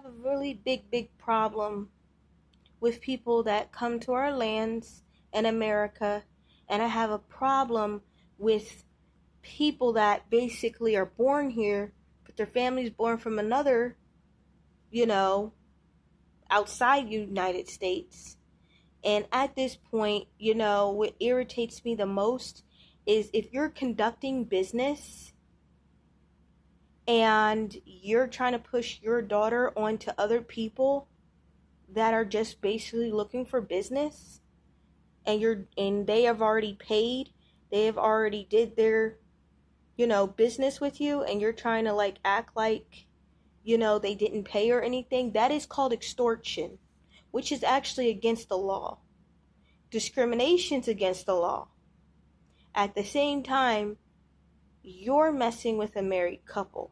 have a really big problem with people that come to our lands in America, and I have a problem with people that basically are born here, but their family's born from another, you know, outside United States. And at this point, what irritates me the most is if you're conducting business and you're trying to push your daughter onto other people that are just basically looking for business, and they have already paid, they have already did their business with you, and you're trying to like act like they didn't pay or anything. That is called extortion, which is actually against the law. Discrimination's against the law. At the same time, you're messing with a married couple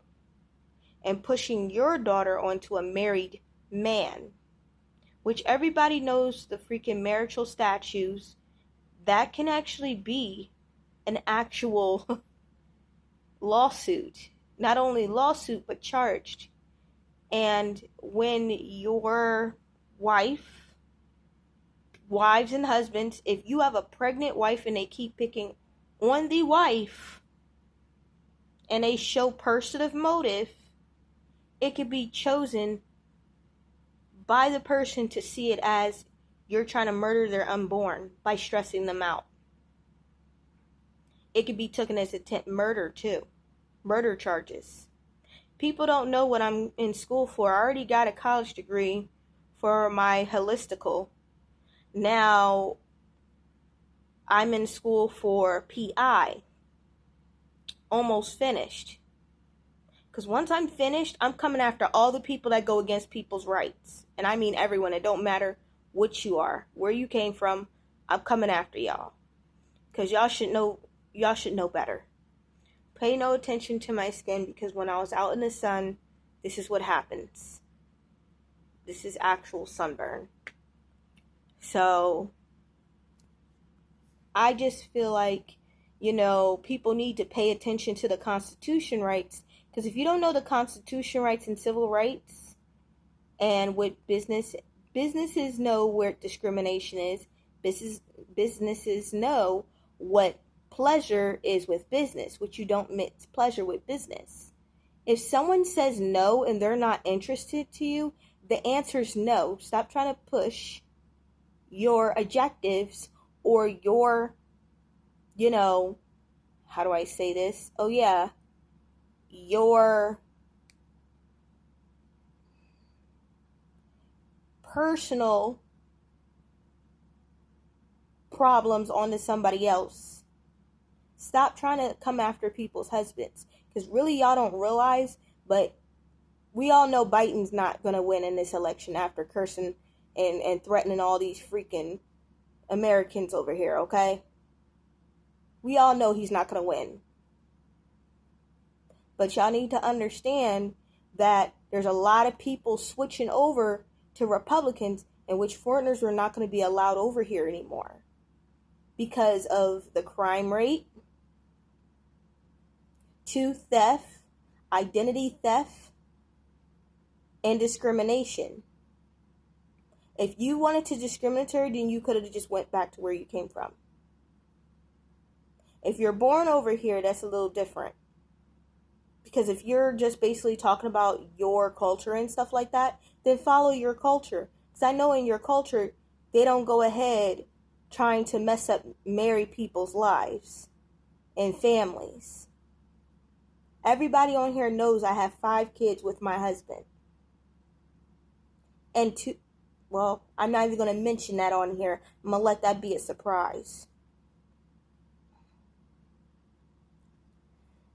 and pushing your daughter onto a married man, which everybody knows the freaking marital statutes. That can actually be an actual lawsuit. Not only lawsuit, but charged. And when your wives and husbands, if you have a pregnant wife and they keep picking on the wife and they show personal motive, it could be chosen by the person to see it as you're trying to murder their unborn by stressing them out. It could be taken as attempt murder too. Murder charges. People don't know what I'm in school for. I already got a college degree for my holistical. Now I'm in school for PI. Almost finished. Because once I'm finished, I'm coming after all the people that go against people's rights. And I mean everyone. It don't matter what you are, where you came from. I'm coming after y'all. Because y'all should know better. Pay no attention to my skin, because when I was out in the sun, this is what happens. This is actual sunburn. So I just feel like, people need to pay attention to the Constitution rights. Because if you don't know the Constitution rights and civil rights, and what businesses know where discrimination is, businesses know what pleasure is with business, which you don't mix pleasure with business. If someone says no and they're not interested to you, the answer is no. Stop trying to push your objectives or your, how do I say this? Oh yeah, your personal problems onto somebody else. Stop trying to come after people's husbands, because really y'all don't realize, but we all know Biden's not going to win in this election after cursing and threatening all these freaking Americans over here, okay? We all know he's not going to win. But y'all need to understand that there's a lot of people switching over to Republicans, in which foreigners are not going to be allowed over here anymore because of the crime rate, 2, theft, identity theft, and discrimination. If you wanted to discriminatory, then you could have just went back to where you came from. If you're born over here, that's a little different. Because if you're just basically talking about your culture and stuff like that, then follow your culture. Because I know in your culture, they don't go ahead trying to mess up married people's lives and families. Everybody on here knows I have 5 kids with my husband. And I'm not even going to mention that on here. I'm going to let that be a surprise.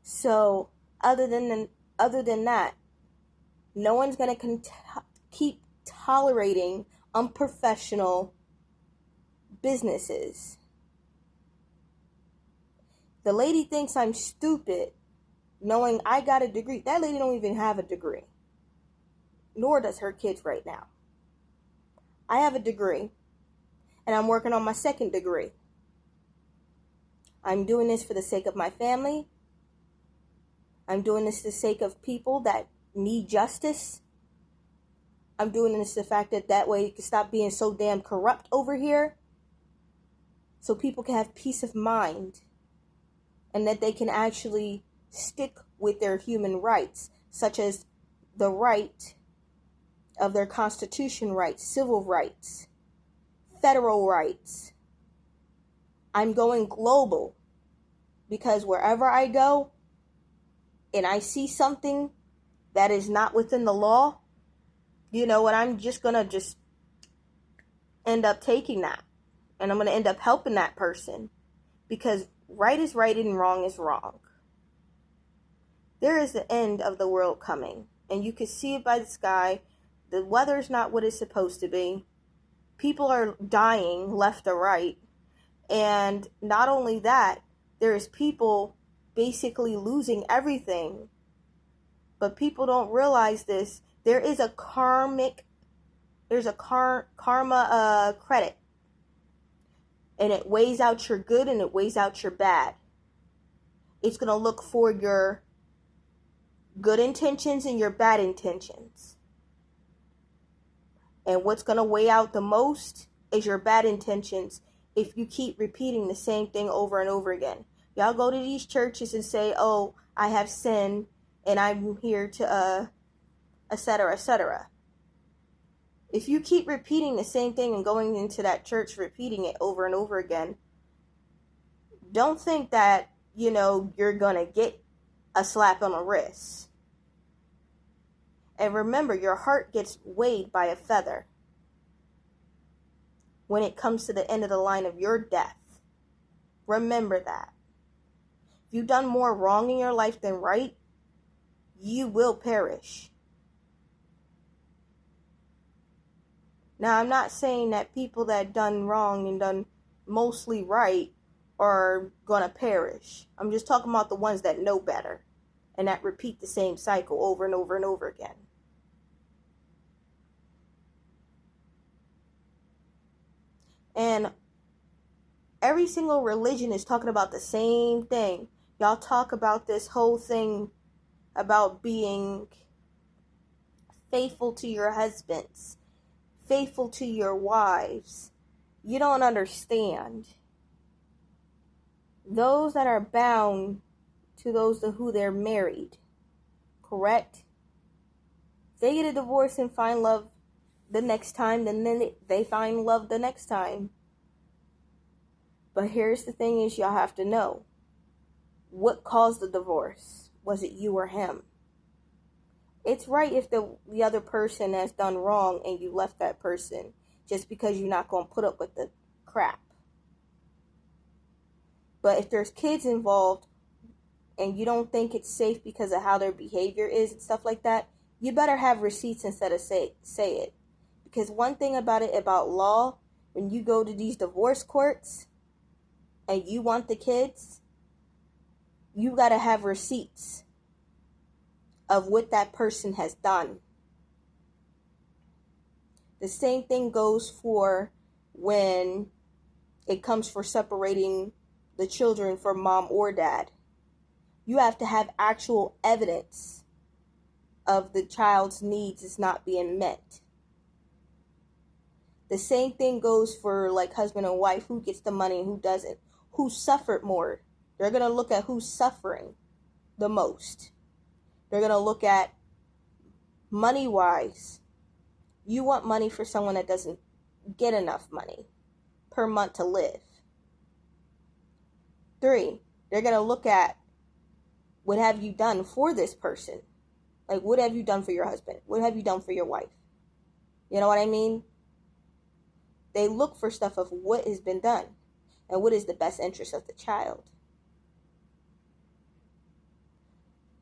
So, other than that, no one's going to keep tolerating unprofessional businesses. The lady thinks I'm stupid knowing I got a degree. That lady don't even have a degree. Nor does her kids right now. I have a degree, and I'm working on my 2nd degree. I'm doing this for the sake of my family. I'm doing this for the sake of people that need justice. I'm doing this the fact that way it can stop being so damn corrupt over here, so people can have peace of mind and that they can actually stick with their human rights, such as the right of their constitution rights, civil rights, federal rights. I'm going global because wherever I go and I see something that is not within the law, you know what, I'm just going to just end up taking that. And I'm going to end up helping that person because right is right and wrong is wrong. There is the end of the world coming, and you can see it by the sky. The weather's not what it's supposed to be. People are dying left or right. And not only that, there's people basically losing everything. But people don't realize this. There is a karma credit. And it weighs out your good and it weighs out your bad. It's going to look for your good intentions and your bad intentions. And what's going to weigh out the most is your bad intentions if you keep repeating the same thing over and over again. Y'all go to these churches and say, oh, I have sinned and I'm here to, etc., etc. If you keep repeating the same thing and going into that church repeating it over and over again, don't think that, you're going to get a slap on the wrist. And remember, your heart gets weighed by a feather when it comes to the end of the line of your death. Remember that. If you've done more wrong in your life than right, you will perish. Now, I'm not saying that people that done wrong and done mostly right are gonna perish. I'm just talking about the ones that know better and that repeat the same cycle over and over and over again. And every single religion is talking about the same thing. Y'all talk about this whole thing about being faithful to your husbands, faithful to your wives. You don't understand. Those that are bound to those to who they're married, correct? If they get a divorce and find love the next time, then they find love the next time. But here's the thing is, y'all have to know, what caused the divorce? Was it you or him? It's right if the other person has done wrong and you left that person just because you're not going to put up with the crap. But if there's kids involved and you don't think it's safe because of how their behavior is and stuff like that, you better have receipts instead of say it. Because one thing about law, when you go to these divorce courts and you want the kids, you got to have receipts of what that person has done. The same thing goes for when it comes for separating the children from mom or dad. You have to have actual evidence of the child's needs is not being met. The same thing goes for like husband and wife, who gets the money and who doesn't, who suffered more. They're going to look at who's suffering the most. They're going to look at money-wise. You want money for someone that doesn't get enough money per month to live. 3, they're going to look at what have you done for this person? Like, what have you done for your husband? What have you done for your wife? You know what I mean? They look for stuff of what has been done and what is the best interest of the child.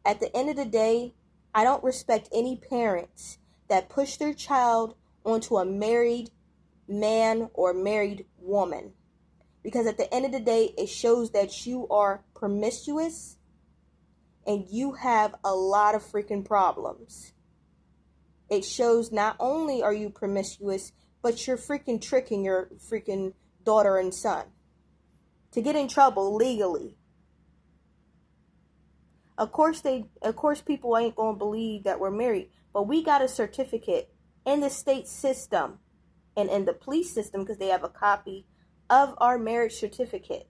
At the end of the day, I don't respect any parents that push their child onto a married man or married woman. Because at the end of the day, it shows that you are promiscuous and you have a lot of freaking problems. It shows not only are you promiscuous, but you're freaking tricking your freaking daughter and son to get in trouble legally. Of course people ain't gonna believe that we're married, but we got a certificate in the state system and in the police system, because they have a copy of our marriage certificate.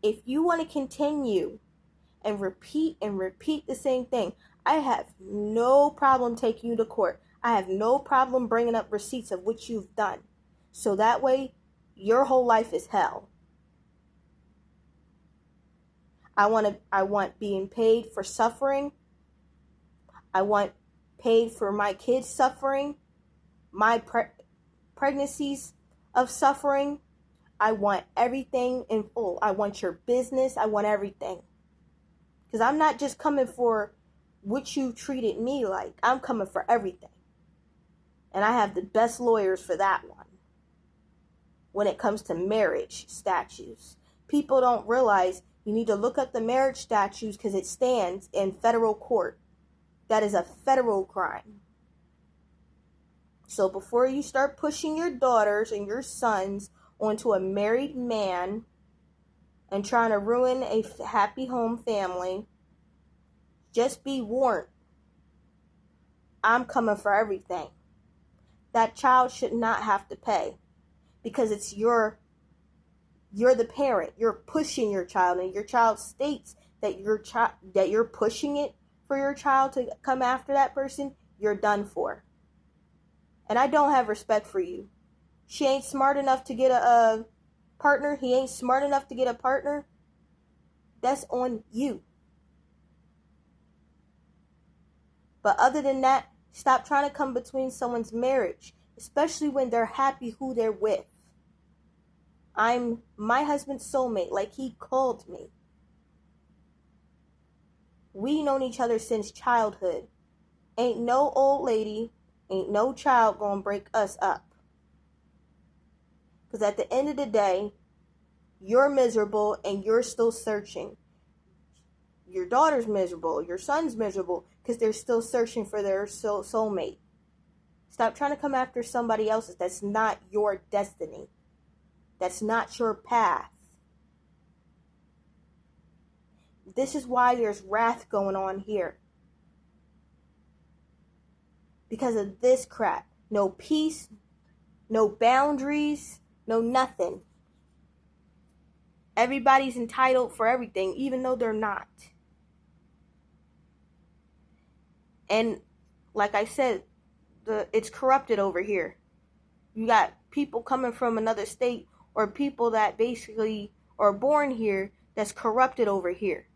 If you want to continue and repeat the same thing, I have no problem taking you to court. I have no problem bringing up receipts of what you've done. So that way, your whole life is hell. I want being paid for suffering. I want paid for my kids suffering, my pregnancies of suffering. I want everything in full. I want your business. I want everything. Because I'm not just coming for what you treated me like. I'm coming for everything. And I have the best lawyers for that one. When it comes to marriage statutes, people don't realize you need to look up the marriage statutes because it stands in federal court. That is a federal crime. So before you start pushing your daughters and your sons onto a married man and trying to ruin a happy home family, just be warned. I'm coming for everything. That child should not have to pay because it's you're the parent. You're pushing your child, and your child states that you're pushing it for your child to come after that person. You're done for. And I don't have respect for you. She ain't smart enough to get a partner. He ain't smart enough to get a partner. That's on you. But other than that, stop trying to come between someone's marriage, especially when they're happy who they're with. I'm my husband's soulmate, like he called me. We known each other since childhood. Ain't no old lady, ain't no child gonna break us up. Because at the end of the day, you're miserable and you're still searching. Your daughter's miserable, your son's miserable because they're still searching for their soulmate. Stop trying to come after somebody else's. That's not your destiny. That's not your path. This is why there's wrath going on here. Because of this crap. No peace, no boundaries, no nothing. Everybody's entitled for everything, even though they're not. And like I said, it's corrupted over here. You got people coming from another state or people that basically are born here that's corrupted over here.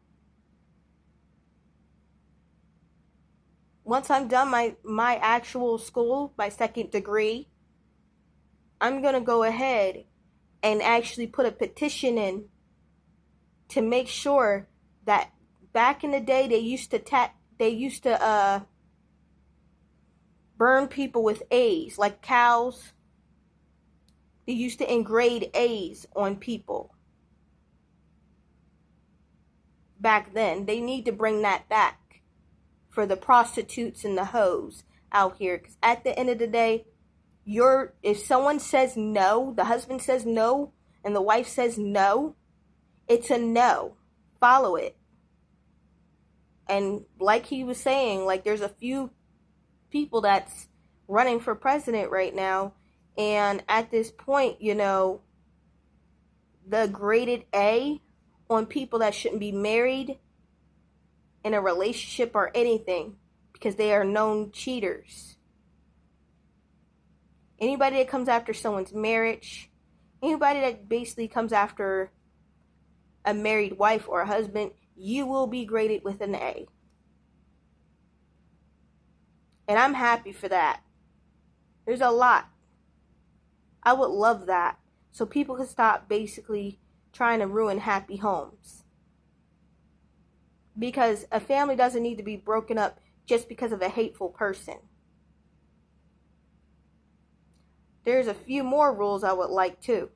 Once I'm done my actual school, my second degree, I'm going to go ahead and actually put a petition in to make sure that back in the day they used to burn people with A's, like cows. They used to engrave A's on people. Back then, they need to bring that back for the prostitutes and the hoes out here. Because at the end of the day, if someone says no, the husband says no, and the wife says no, it's a no. Follow it. And like he was saying, like there's a few people that's running for president right now, and at this point, the graded A on people that shouldn't be married in a relationship or anything because they are known cheaters. Anybody that comes after someone's marriage, anybody that basically comes after a married wife or a husband, you will be graded with an A. And I'm happy for that. There's a lot. I would love that. So people can stop basically trying to ruin happy homes. Because a family doesn't need to be broken up just because of a hateful person. There's a few more rules I would like too.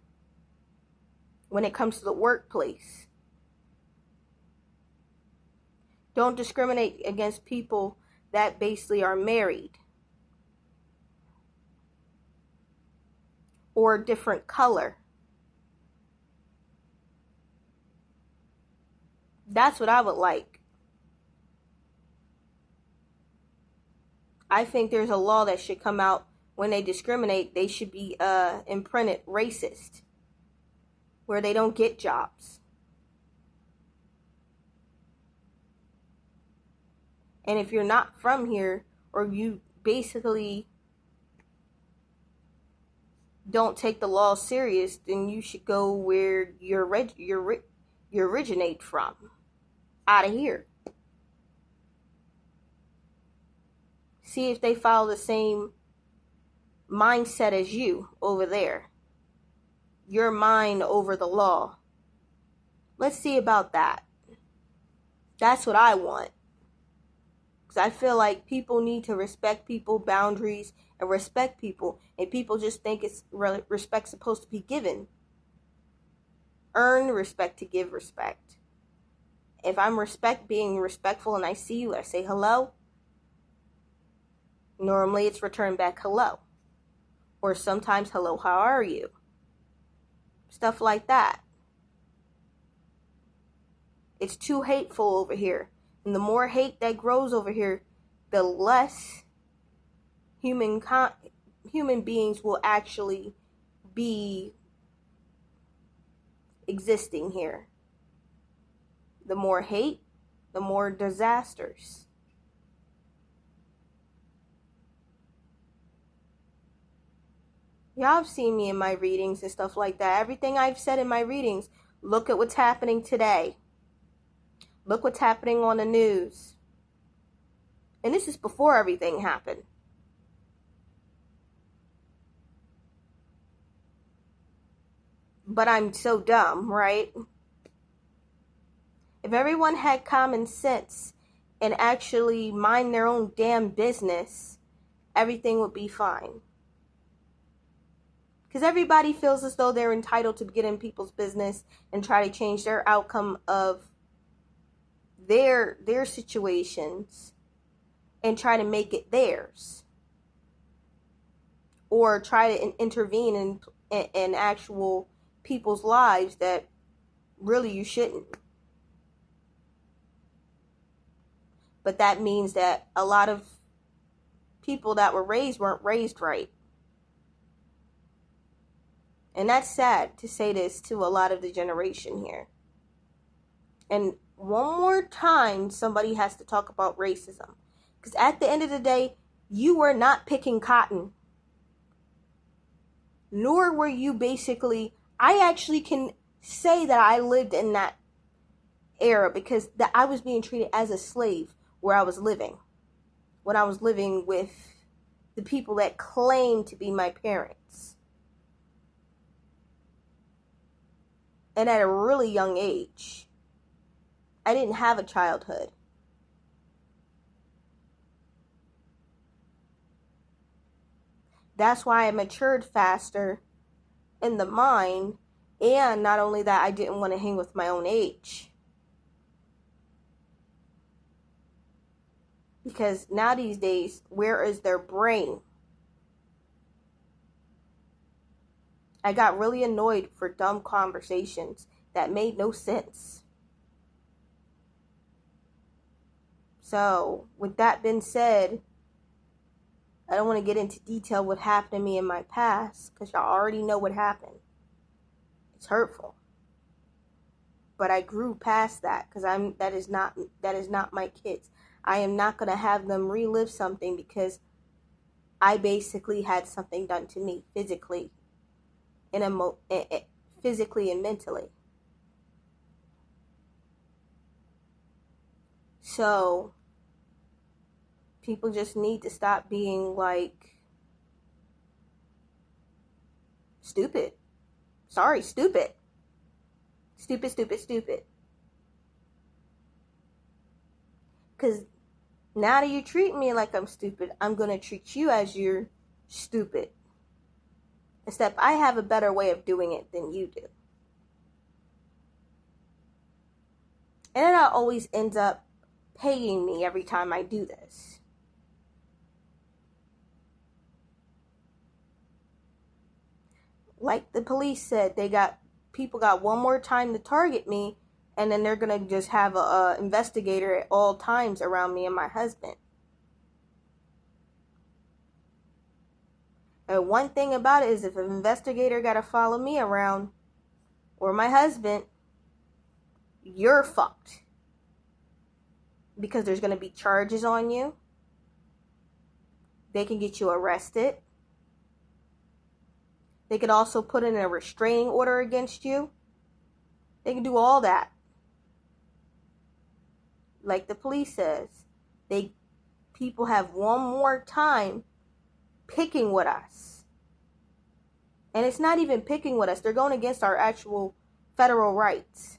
When it comes to the workplace. Don't discriminate against people that basically are married. Or a different color. That's what I would like. I think there's a law that should come out when they discriminate. They should be imprinted racist, where they don't get jobs. And if you're not from here, or you basically don't take the law serious, then you should go where you originate from, out of here. See if they follow the same mindset as you over there. Your mind over the law. Let's see about that. That's what I want. Because I feel like people need to respect people, boundaries, and respect people. And people just think it's respect supposed to be given. Earn respect to give respect. If I'm being respectful and I see you, I say hello. Normally it's returned back hello. Or sometimes hello, how are you? Stuff like that. It's too hateful over here. And the more hate that grows over here, the less human beings will actually be existing here. The more hate, the more disasters. Y'all have seen me in my readings and stuff like that. Everything I've said in my readings, look at what's happening today. Look what's happening on the news. And this is before everything happened. But I'm so dumb, right? If everyone had common sense and actually mind their own damn business, everything would be fine. Because everybody feels as though they're entitled to get in people's business and try to change their outcome of their situations and try to make it theirs. Or try to intervene in actual people's lives that really you shouldn't. But that means that a lot of people that weren't raised right. And that's sad to say this to a lot of the generation here. And one more time, somebody has to talk about racism. Because at the end of the day, you were not picking cotton. Nor were you basically... I actually can say that I lived in that era because I was being treated as a slave where I was living. When I was living with the people that claimed to be my parents. And at a really young age. I didn't have a childhood. That's why I matured faster in the mind. And not only that, I didn't want to hang with my own age. Because now these days, where is their brain? I got really annoyed for dumb conversations that made no sense. So, with that being said, I don't want to get into detail what happened to me in my past, because y'all already know what happened. It's hurtful. But I grew past that, because that is not my kids. I am not going to have them relive something because I basically had something done to me physically physically and mentally. So people just need to stop being like stupid. Sorry, stupid. Stupid. Because now that you treat me like I'm stupid, I'm going to treat you as you're stupid. Except I have a better way of doing it than you do. And it always ends up paying me every time I do this. Like the police said, people got one more time to target me, and then they're going to just have a investigator at all times around me and my husband. And one thing about it is if an investigator got to follow me around or my husband, you're fucked. Because there's going to be charges on you. They can get you arrested. They could also put in a restraining order against you. They can do all that. Like the police says, people have one more time picking with us. And it's not even picking with us. They're going against our actual federal rights.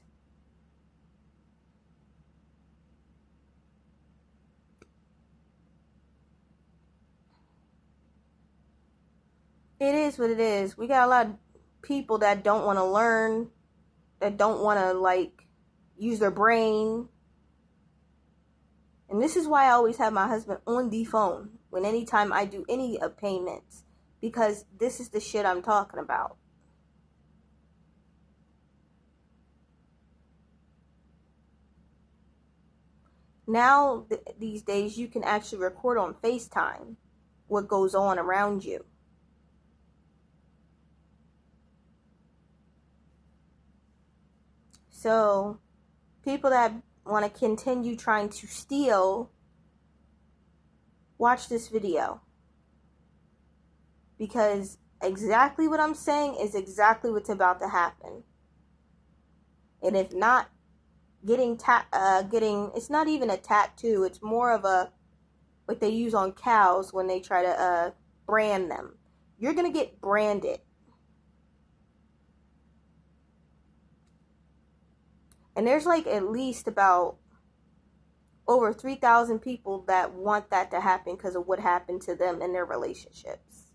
It is what it is. We got a lot of people that don't want to learn, that don't want to use their brain. And this is why I always have my husband on the phone when anytime I do any payments, because this is the shit I'm talking about. Now, these days, you can actually record on FaceTime what goes on around you. So, people that want to continue trying to steal, watch this video. Because exactly what I'm saying is exactly what's about to happen. And if not, it's not even a tattoo. It's more of what they use on cows when they try to brand them. You're going to get branded. And there's at least about over 3,000 people that want that to happen because of what happened to them in their relationships.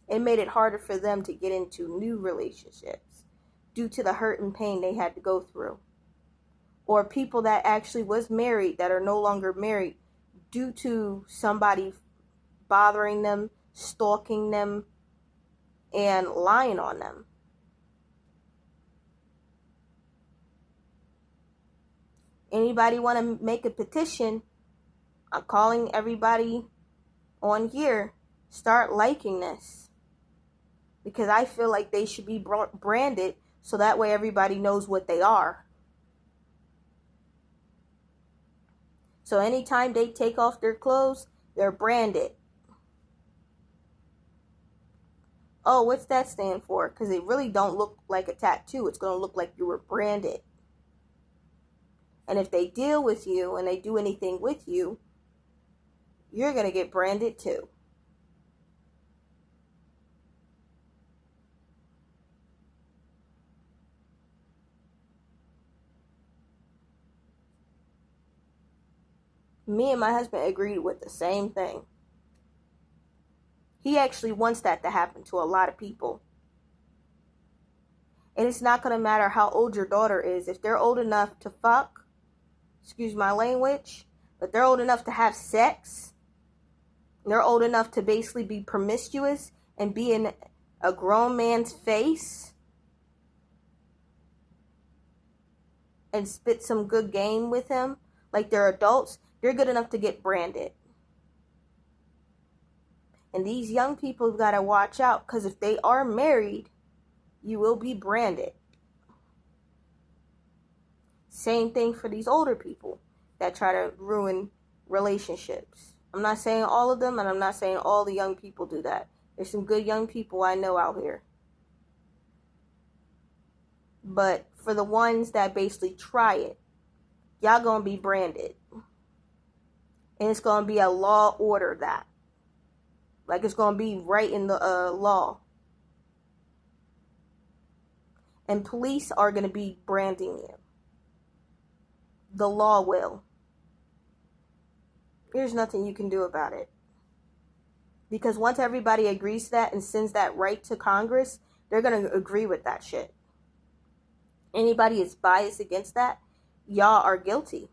It made it harder for them to get into new relationships due to the hurt and pain they had to go through. Or people that actually was married that are no longer married due to somebody bothering them, stalking them, and lying on them. Anybody want to make a petition? I'm calling everybody on here. Start liking this. Because I feel like they should be branded so that way everybody knows what they are. So anytime they take off their clothes, they're branded. Oh, what's that stand for? Because it really don't look like a tattoo. It's going to look like you were branded. And if they deal with you and they do anything with you, you're going to get branded too. Me and my husband agreed with the same thing. He actually wants that to happen to a lot of people. And it's not going to matter how old your daughter is. If they're old enough to fuck, excuse my language, but they're old enough to have sex, they're old enough to basically be promiscuous and be in a grown man's face and spit some good game with him, like they're adults, they're good enough to get branded. And these young people have got to watch out, because if they are married, you will be branded. Same thing for these older people that try to ruin relationships. I'm not saying all of them, and I'm not saying all the young people do that. There's some good young people I know out here. But for the ones that basically try it, y'all gonna be branded. And it's gonna be a law order that. It's gonna be right in the law. And police are gonna be branding you. The law will. There's nothing you can do about it. Because once everybody agrees to that and sends that right to Congress, they're going to agree with that shit. Anybody is biased against that, y'all are guilty.